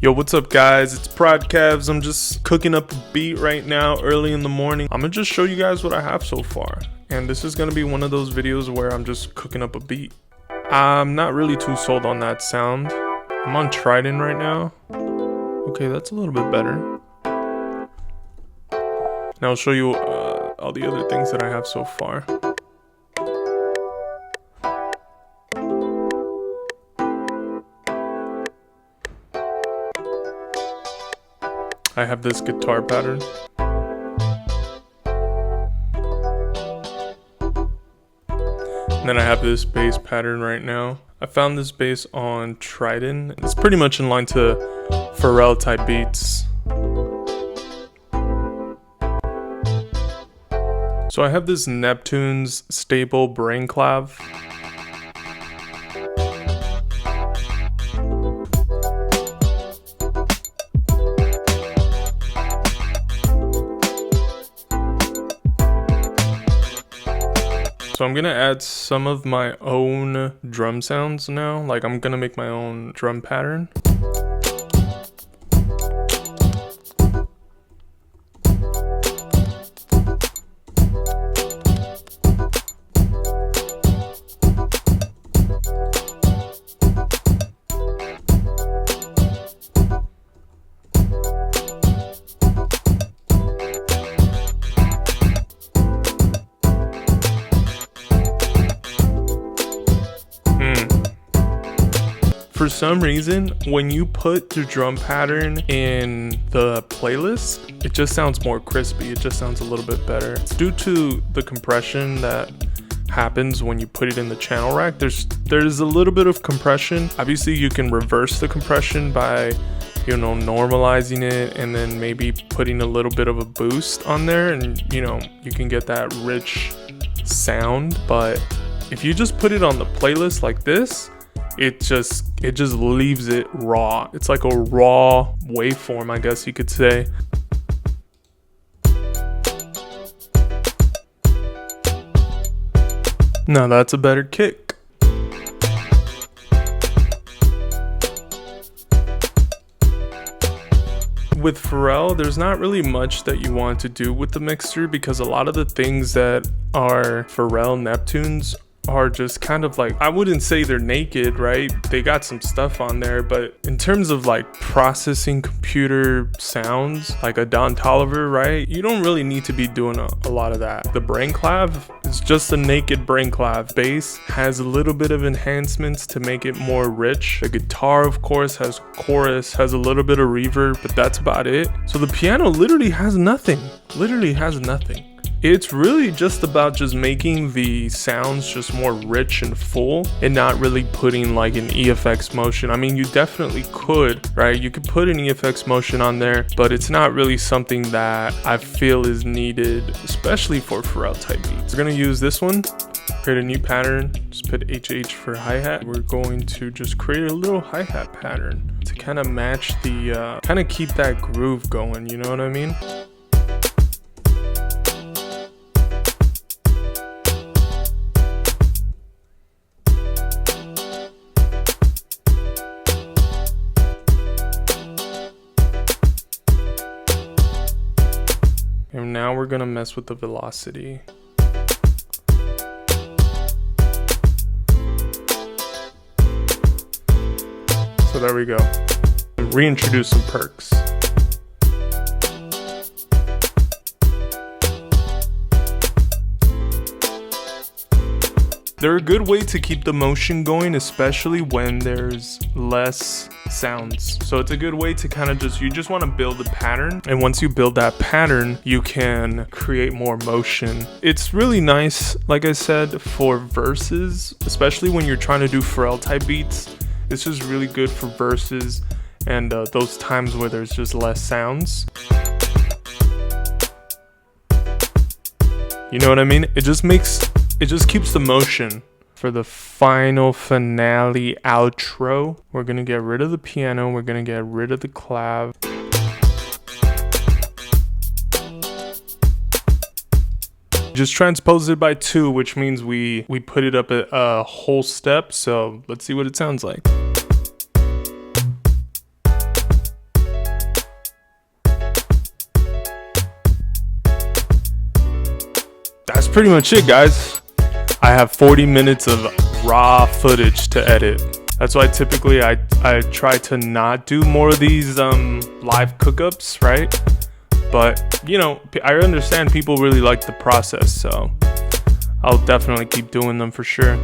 Yo, what's up guys? It's prodkevs. I'm just cooking up a beat right now early in the morning. I'm gonna just show you guys what I have so far. And this is gonna be one of those videos where I'm just cooking up a beat. I'm not really too sold on that sound. I'm on Trident right now. Okay, that's a little bit better. Now I'll show you all the other things that I have so far. I have this guitar pattern. And then I have this bass pattern right now. I found this bass on Trident. It's pretty much in line to Pharrell type beats. So I have this Neptune's Stable Brain Clav. So I'm gonna add some of my own drum sounds now. Like I'm gonna make my own drum pattern. For some reason, when you put the drum pattern in the playlist, it just sounds more crispy. It just sounds a little bit better. It's due to the compression that happens when you put it in the channel rack. There's a little bit of compression. Obviously, you can reverse the compression by, you know, normalizing it and then maybe putting a little bit of a boost on there, and you know, you can get that rich sound. But if you just put it on the playlist like this, it just leaves it raw. It's like a raw waveform, I guess you could say. Now that's a better kick. With Pharrell, there's not really much that you want to do with the mixer, because a lot of the things that are Pharrell Neptunes are just kind of like, I wouldn't say they're naked, right? They got some stuff on there, but in terms of like processing computer sounds, like a Don Toliver, right? You don't really need to be doing a lot of that. The brain clav is just a naked brain clav. Bass has a little bit of enhancements to make it more rich. The guitar, of course, has chorus, has a little bit of reverb, but that's about it. So the piano literally has nothing. It's really just about just making the sounds just more rich and full, and not really putting like an EFX motion. I mean, you definitely could, right? You could put an EFX motion on there, but it's not really something that I feel is needed, especially for Pharrell type beats. We're gonna use this one, create a new pattern, just put HH for hi-hat. We're going to just create a little hi-hat pattern to kind of match the, kind of keep that groove going, you know what I mean? And now we're gonna mess with the velocity. So there we go. Reintroduce some perks. They're a good way to keep the motion going, especially when there's less sounds. So it's a good way to kind of you just want to build a pattern, and once you build that pattern, you can create more motion. It's really nice, like I said, for verses, especially when you're trying to do Pharrell type beats. It's just really good for verses and those times where there's just less sounds. You know what I mean? It just keeps the motion. For the final finale outro, we're gonna get rid of the piano, we're gonna get rid of the clav. Just transpose it by 2, which means we put it up a whole step. So let's see what it sounds like. pretty much it, guys. I have 40 minutes of raw footage to edit. That's why typically I try to not do more of these live cookups, right? But you know, I understand people really like the process, so I'll definitely keep doing them for sure.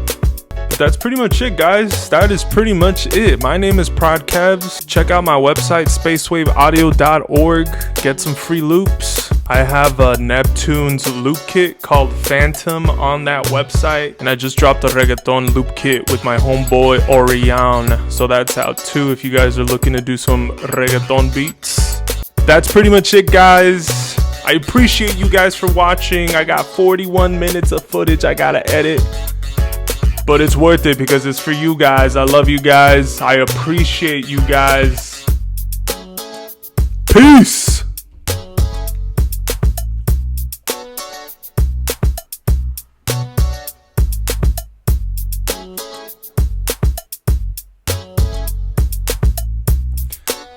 But that's pretty much it, guys. That is pretty much it. My name is prodkevs. Check out my website, spacewaveaudio.org. Get some free loops. I have a Neptune's loop kit called Phantom on that website, and I just dropped a reggaeton loop kit with my homeboy Orion, so that's out too if you guys are looking to do some reggaeton beats. That's pretty much it, guys. I appreciate you guys for watching. I got 41 minutes of footage I gotta edit, but it's worth it because it's for you guys. I love you guys. I appreciate you guys.